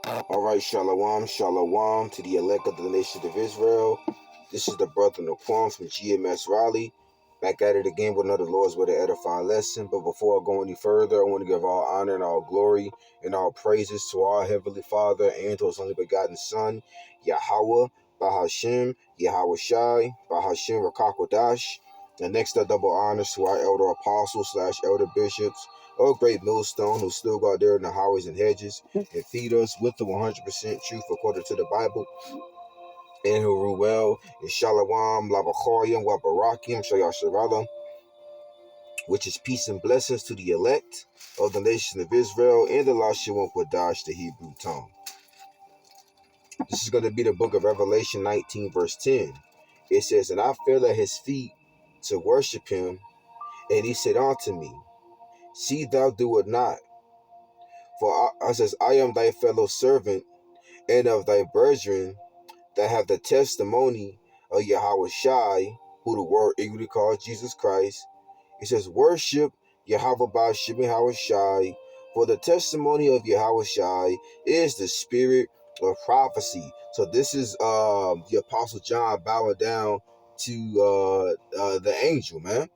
All right, shalom, shalom to the elect of the nation of Israel. This is the brother Naquan from GMS Raleigh, back at it again with another Lord's Way to edifying lesson. But before I go any further, I want to give all honor and all glory and all praises to our Heavenly Father and to His only begotten Son, Yahweh, Bahashem, Yahweh Shai, Bahashem Rakakwadash. And next up, double honors to our elder apostles / elder bishops, a great millstone who still go out there in the highways and hedges and feed us with the 100% truth according to the Bible, and who rule well in Shalom, Labachoyim, Wabarakim, Shayasharala, which is peace and blessings to the elect of the nation of Israel and the Lashawan Kwadash, the Hebrew tongue. This is going to be the book of Revelation 19, verse 10. It says, "And I fell at his feet to worship him, and he said unto me, See thou do it not. For I am thy fellow servant and of thy brethren that have the testimony of Yahweh Shai, who the word equally calls Jesus Christ." It says, "Worship Yahweh Ba'ashem Yahweh Shai, for the testimony of Yahweh Shai is the spirit of prophecy." So this is the Apostle John bowing down to the angel, man.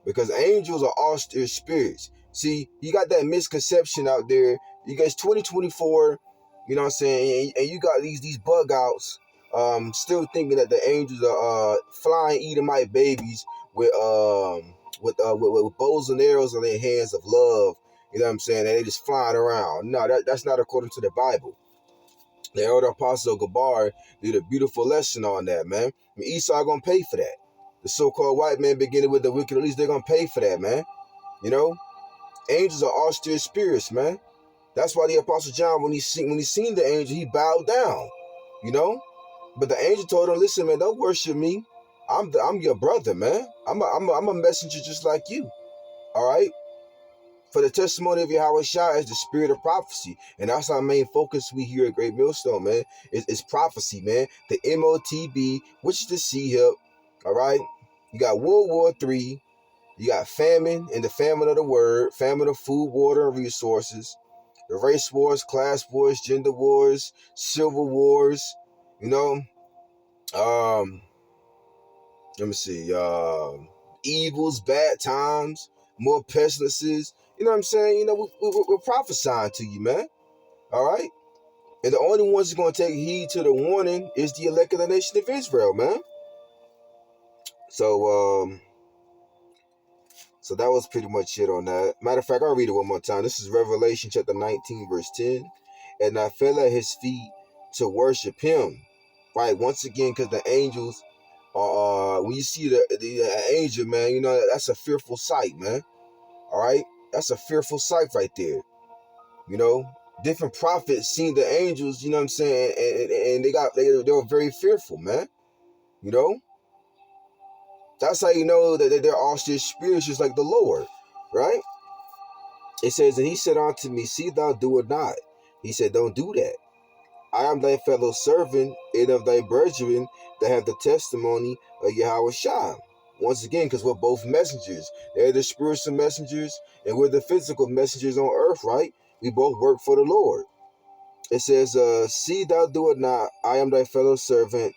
Because angels are austere spirits. See, you got that misconception out there. You guys, 2024, you know what I'm saying, and you got these bug outs, still thinking that the angels are flying Edomite babies with bows and arrows on their hands of love. You know what I'm saying? And they just flying around. No, that's not according to the Bible. The elder apostle Gabar did a beautiful lesson on that, man. I mean, Esau gonna pay for that. The so-called white man beginning with the wicked, at least they're gonna pay for that, man. You know, angels are austere spirits, man. That's why the apostle John, when he seen the angel, he bowed down. You know, but the angel told him, "Listen, man, don't worship me. I'm your brother, man. I'm a messenger just like you. All right." For the testimony of Yahweh Shai is the spirit of prophecy. And that's our main focus we here at Great Millstone, man. It's prophecy, man. The MOTB, which is the C-HIP, all right? You got World War III. You got famine and the famine of the word, famine of food, water, and resources. The race wars, class wars, gender wars, civil wars, you know. Let me see. Evils, bad times, more pestilences. You know what I'm saying? You know, we're prophesying to you, man. All right? And the only ones who's going to take heed to the warning is the elect of the nation of Israel, man. So that was pretty much it on that. Matter of fact, I'll read it one more time. This is Revelation chapter 19, verse 10. "And I fell at his feet to worship him." Right? Once again, because the angels when you see the angel, man, you know, that's a fearful sight, man. All right? That's a fearful sight right there. You know, different prophets seen the angels, you know what I'm saying, and they were very fearful, man. You know, that's how you know that they're all still spirits, just like the Lord, right? It says, "And he said unto me, See thou do it not." He said, "Don't do that. I am thy fellow servant and of thy brethren that have the testimony of Yahweh Shai." Once again, because we're both messengers. They're the spiritual messengers, and we're the physical messengers on earth, right? We both work for the Lord. It says, "See thou do it not. I am thy fellow servant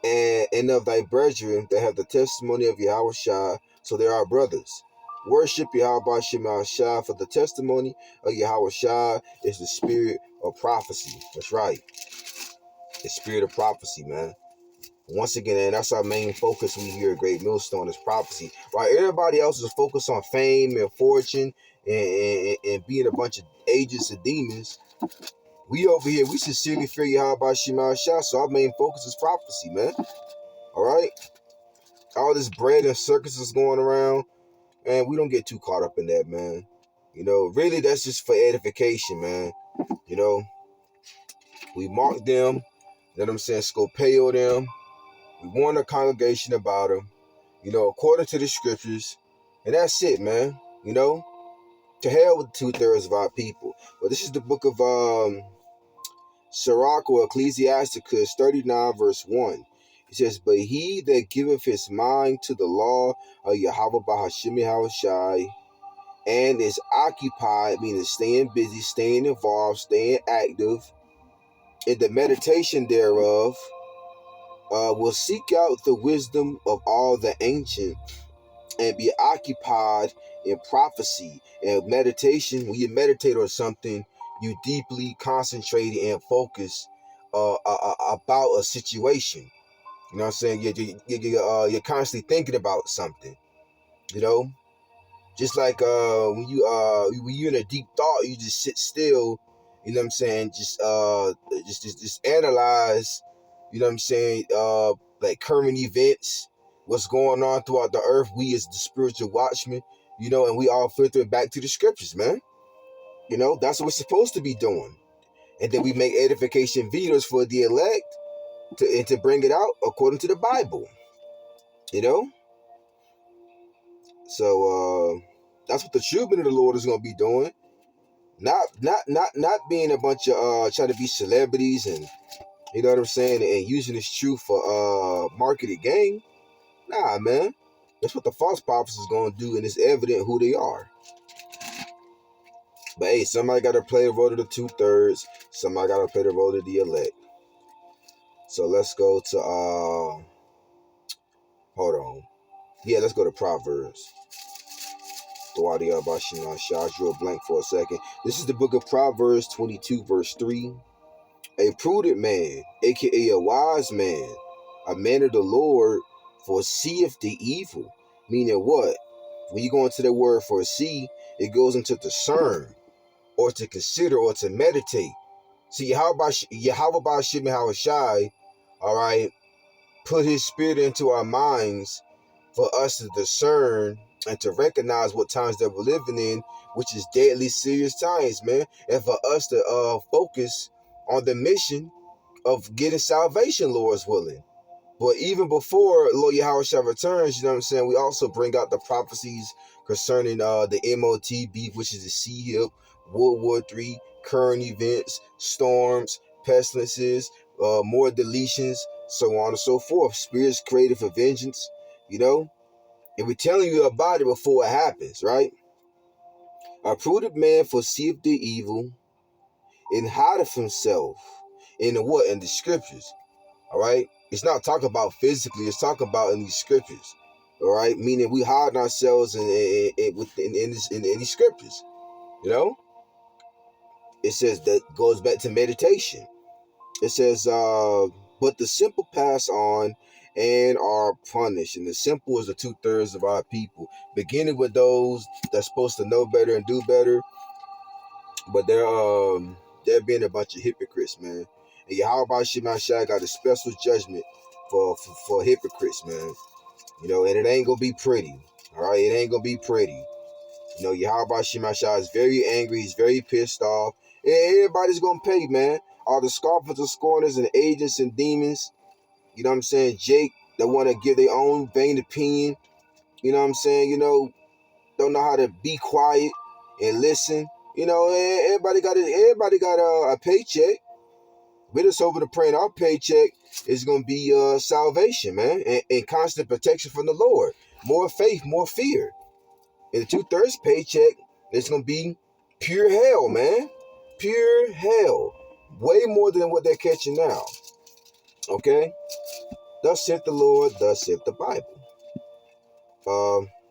and of thy brethren that have the testimony of Yahweh Shai." So they are brothers. "Worship Yahweh Ba'ashem Shai, for the testimony of Yahweh Shai is the spirit of prophecy." That's right. The spirit of prophecy, man. Once again, and that's our main focus we here at Great Millstone is prophecy. While everybody else is focused on fame and fortune and being a bunch of agents and demons, we over here, we sincerely fear Yahweh Shema Shah, so our main focus is prophecy, man. All right? All this bread and circuses going around, man, we don't get too caught up in that, man. You know, really, that's just for edification, man. You know, we mark them, you know what I'm saying, scopeo them. We warn the congregation about them, you know, according to the scriptures. And that's it, man. You know, to hell with 2/3 of our people. But this is the book of Sirach or Ecclesiasticus 39, verse 1. It says, "But he that giveth his mind to the law of Yahweh Ba'ashem Yahweh Shai, and is occupied, meaning staying busy, staying involved, staying active in the meditation thereof, will seek out the wisdom of all the ancient and be occupied in prophecy and meditation. When you meditate on something, you deeply concentrate and focus about a situation. You know what I'm saying? You're constantly thinking about something. You know, just like when you're in a deep thought, you just sit still. You know what I'm saying? Just analyze. You know what I'm saying? Like current events, what's going on throughout the earth. We as the spiritual watchmen, you know, and we all filter it back to the scriptures, man. You know, that's what we're supposed to be doing. And then we make edification videos for the elect to bring it out according to the Bible. You know, so that's what the children of the Lord is going to be doing. Not being a bunch of trying to be celebrities and you know what I'm saying, and using this truth for marketed gain. Nah, man. That's what the false prophets is gonna do, and it's evident who they are. But hey, somebody gotta play the role of the 2/3. Somebody gotta play the role of the elect. So let's go to hold on. Yeah, let's go to Proverbs. I drew a blank for a second. This is the book of Proverbs 22, verse 3. A prudent man, aka a wise man, a man of the Lord, foreseeth the evil. Meaning what? When you go into the word foresee, it goes into discern, or to consider, or to meditate. See, how about Shimon Hawashai, all right, put his spirit into our minds for us to discern and to recognize what times that we're living in, which is deadly serious times, man. And for us to focus on the mission of getting salvation, Lord's willing. But even before Lord Yahushua returns, you know what I'm saying, we also bring out the prophecies concerning the MOTB, which is the Sea Hip, World War III, current events, storms, pestilences, more deletions, so on and so forth. Spirits created for vengeance, you know? And we're telling you about it before it happens, right? A prudent man foreseeth the evil and hideth himself in the what? In the scriptures. All right. It's not talking about physically. It's talking about in these scriptures. All right. Meaning we hide ourselves in these scriptures. You know. It says that goes back to meditation. It says, but the simple pass on and are punished. And the simple is the 2/3 of our people, beginning with those that's supposed to know better and do better, but they're being a bunch of hypocrites, man. And Yahweh Shemashai got a special judgment for hypocrites, man. You know, and it ain't gonna be pretty. All right, it ain't gonna be pretty. You know, Yahweh Shemashai is very angry. He's very pissed off. And everybody's gonna pay, man. All the scoffers and scorners and agents and demons. You know what I'm saying? Jake, that want to give their own vain opinion. You know what I'm saying? You know, don't know how to be quiet and listen. You know, everybody got a paycheck. We're just hoping to pray in our paycheck is going to be salvation, man, and constant protection from the Lord. More faith, more fear. And the 2/3 paycheck is going to be pure hell, man. Pure hell. Way more than what they're catching now. Okay? Thus saith the Lord, thus saith the Bible.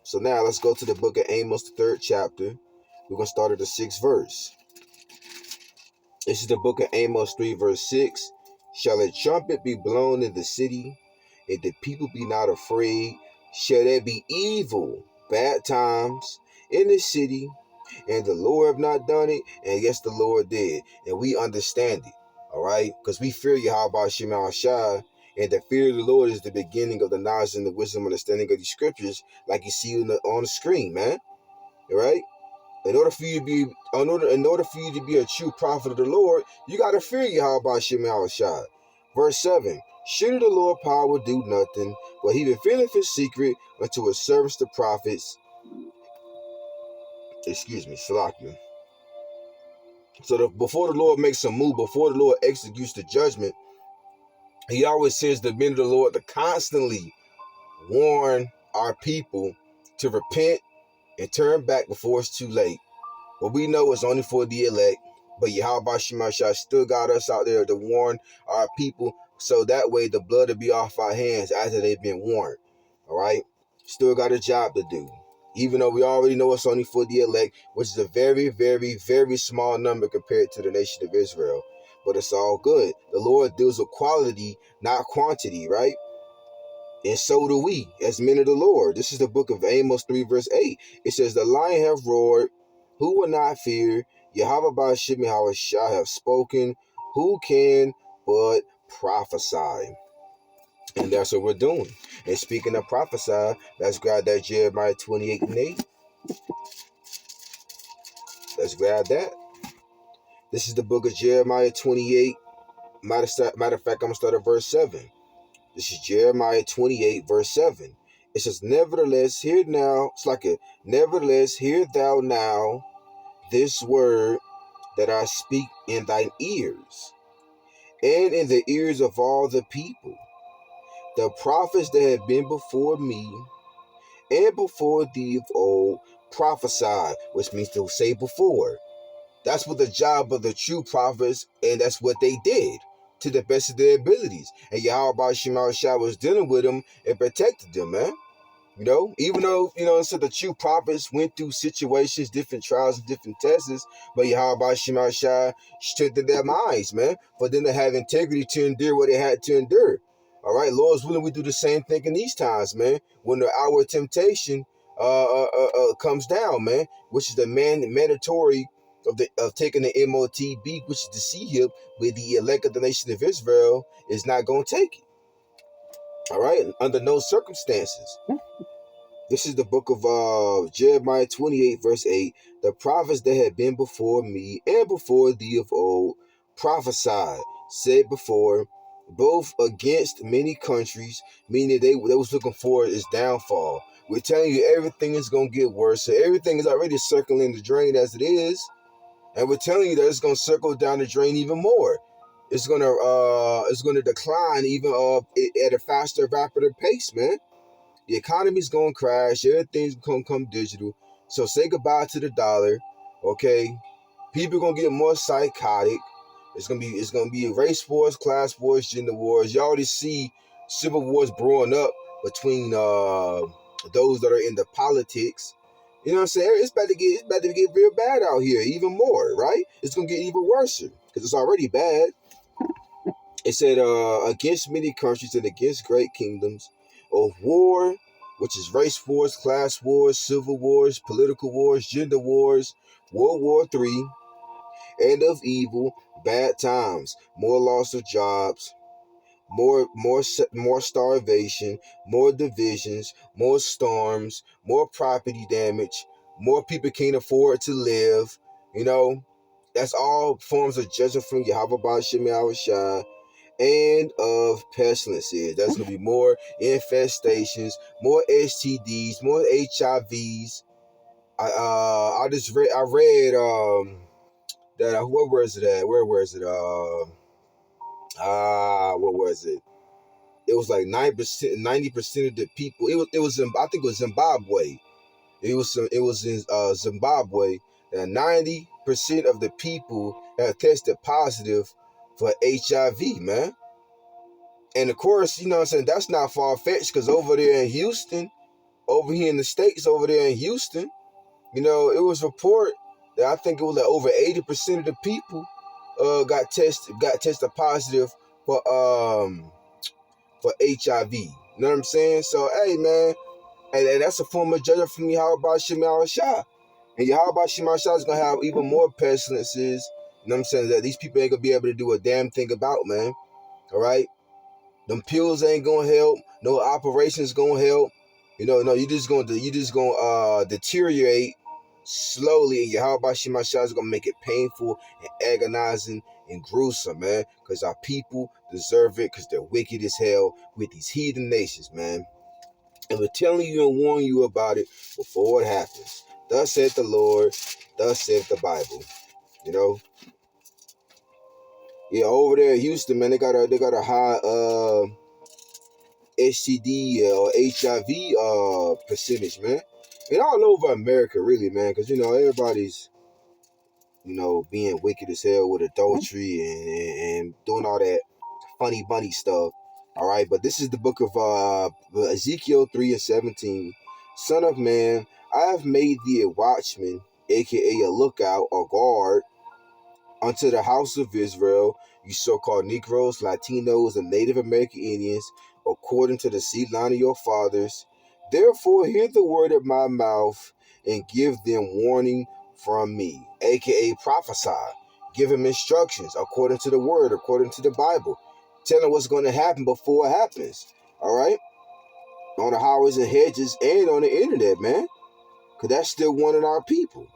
So now let's go to the book of Amos, the 3rd chapter. We're going to start at the 6th verse. This is the book of Amos 3, verse 6. Shall a trumpet be blown in the city, and the people be not afraid? Shall there be evil, bad times in the city, and the Lord have not done it? And yes, the Lord did. And we understand it, all right? Because we fear Yahweh Shema Shai, and the fear of the Lord is the beginning of the knowledge and the wisdom and understanding of these scriptures, like you see on the screen, man. All right? In order for you to be a true prophet of the Lord, you got to fear Yahweh Shema Shai. Verse 7. Surely the Lord power will do nothing, but he revealeth his secret unto his servants the prophets. Salakia. So before the Lord makes a move, before the Lord executes the judgment, he always sends the men of the Lord to constantly warn our people to repent and turn back before it's too late. But we know it's only for the elect. But Yahweh Shemashah still got us out there to warn our people, so that way the blood will be off our hands after they've been warned. All right? Still got a job to do. Even though we already know it's only for the elect, which is a very, very, very small number compared to the nation of Israel. But it's all good. The Lord deals with quality, not quantity, right? And so do we, as men of the Lord. This is the book of Amos 3, verse 8. It says, the lion hath roared, who will not fear? Yahweh Ba'ashim Yahushua have spoken, who can but prophesy? And that's what we're doing. And speaking of prophesy, let's grab that Jeremiah 28 and 8. Let's grab that. This is the book of Jeremiah 28. Matter of fact, I'm going to start at verse 7. This is Jeremiah 28, verse 7. It says, nevertheless, hear now, nevertheless, hear thou now this word that I speak in thine ears, and in the ears of all the people. The prophets that have been before me and before thee of old prophesied, which means to say before. That's what the job of the true prophets, and that's what they did to the best of their abilities. And Yahweh Shema Shah was dealing with them and protected them, man. You know, even though, so the true prophets went through situations, different trials, and different tests, but Yahweh Shema Shah strengthened their minds, man, for them to have integrity to endure what they had to endure. All right, Lord's willing, we do the same thing in these times, man. When the hour of temptation comes down, man, which is the mandatory of taking the MOTB, which is the C-hip, where the elect of the nation of Israel is not going to take it. All right, under no circumstances. This is the book of Jeremiah 28, verse 8. The prophets that had been before me and before thee of old prophesied, said before, both against many countries, meaning they was looking for his downfall. We're telling you everything is going to get worse. So everything is already circling the drain as it is. And we're telling you that it's going to circle down the drain even more. It's going to decline even at a faster, rapider pace, man. The economy's going to crash. Everything's going to come digital. So say goodbye to the dollar, okay? People are going to get more psychotic. It's going to be race wars, class wars, gender wars. You already see civil wars brewing up between those that are in the politics. You know what I'm saying? It's about to get real bad out here, even more, right? It's going to get even worse because it's already bad. It said, against many countries and against great kingdoms, of war, which is race wars, class wars, civil wars, political wars, gender wars, World War III, and of evil, bad times, more loss of jobs, more starvation, more divisions, more storms, more property damage, more people can't afford to live. You know, that's all forms of judgment from Yahweh Ba'ashim Yahushua. And of pestilences. There's going to be more infestations, more STDs, more HIVs. I read that what was it at? Where was it? What was it? It was like 90% of the people. It was I think it was Zimbabwe. It was in Zimbabwe that 90% of the people have tested positive for HIV, man. And of course, you know what I'm saying, that's not far-fetched because over there in Houston, over here in the States, over there in Houston, you know, it was reported that I think it was like over 80% of the people got tested positive for HIV. You know what I'm saying? So, hey, man, and that's a form of judgment from Yahweh Ba'ashim Yahushua. And Yahweh Ba'ashim Yahushua is going to have even more pestilences, you know what I'm saying, that these people ain't going to be able to do a damn thing about, man. All right? Them pills ain't gonna help. No operations gonna help. You know, no, you just gonna deteriorate slowly, and Yahweh Shema Shah is gonna make it painful and agonizing and gruesome, man. Because our people deserve it, because they're wicked as hell with these heathen nations, man. And we're telling you and warning you about it before it happens. Thus saith the Lord. Thus saith the Bible. You know. Yeah, over there in Houston, man, they got a high STD or HIV percentage, man. And all over America, really, man, because, everybody's, being wicked as hell with adultery and doing all that funny bunny stuff. All right, but this is the book of Ezekiel 3:17. Son of man, I have made thee a watchman, aka a lookout or guard, unto the house of Israel, you so-called Negroes, Latinos, and Native American Indians, according to the seed line of your fathers. Therefore hear the word of my mouth, and give them warning from me, aka prophesy. Give them instructions according to the word, according to the Bible. Tell them what's going to happen before it happens. All right? On the highways and hedges and on the internet, man. Because that's still warning our people.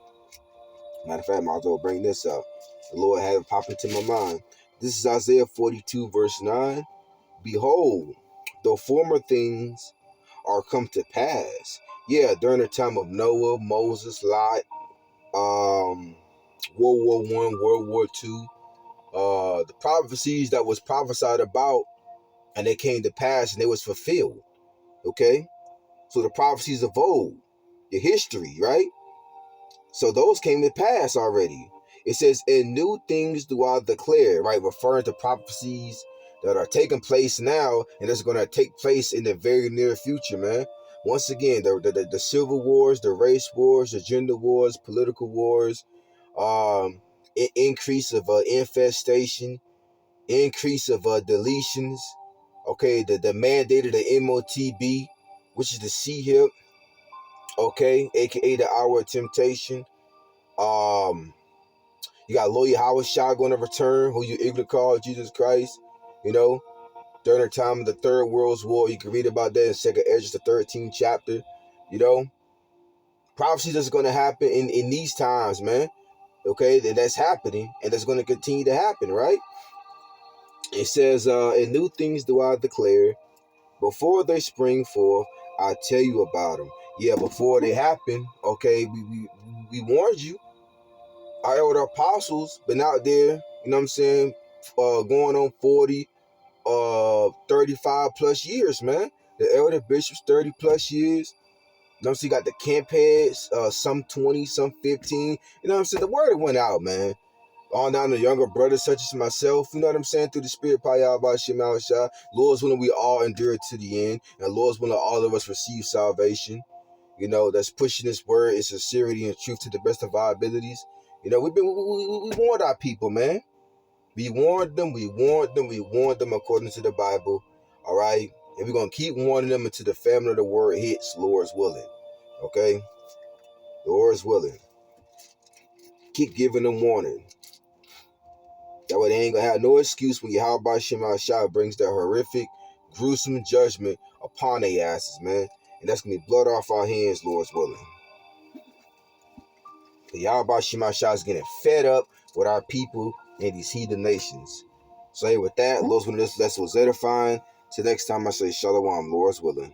Matter of fact, I might as well bring this up. The Lord had it pop into my mind. This is Isaiah 42, verse 9. Behold, the former things are come to pass. Yeah, during the time of Noah, Moses, Lot, World War I, World War II, the prophecies that was prophesied about, and they came to pass and they was fulfilled. Okay? So the prophecies of old, the history, right? So those came to pass already. It says, and new things do I declare, right? Referring to prophecies that are taking place now and that's going to take place in the very near future, man. Once again, the civil wars, the race wars, the gender wars, political wars, increase of infestation, increase of deletions, okay, the mandate of the MOTB, which is the C-HIP, okay, aka the hour of temptation. You got Lawyer Howard Shaw going to return, who you ignorantly call Jesus Christ. During the time of the Third World War, you can read about that in 2nd Esdras, the 13th chapter. Prophecy that's going to happen in these times, man. Okay, that's happening, and that's going to continue to happen, right? It says, and new things do I declare. Before they spring forth, I tell you about them. Yeah, before they happen, okay, we warned you. Our elder apostles been out there, you know what I'm saying, going on 40, 35 plus years, man. The elder bishops, 30 plus years. You know what I'm saying? You got the camp heads, some 20, some 15. You know what I'm saying? The word went out, man. On down to younger brothers such as myself, you know what I'm saying? Through the spirit, Payah Shema Shah. Lord's willing, we all endure to the end. And Lord's willing, all of us receive salvation. That's pushing this word in sincerity and truth to the best of our abilities. We warned our people, man. We warned them according to the Bible. All right? And we're going to keep warning them until the famine of the word hits, Lord's willing. Okay? Lord's willing. Keep giving them warning. That way they ain't going to have no excuse when Yahweh Shema Shah brings that horrific, gruesome judgment upon their asses, man. And that's going to be blood off our hands, Lord's willing. The Yahweh Shema Shah is getting fed up with our people and these heathen nations. So hey, with that, Lord's willing, this lesson was edifying. Till next time, I say Shalom, Lord's willing.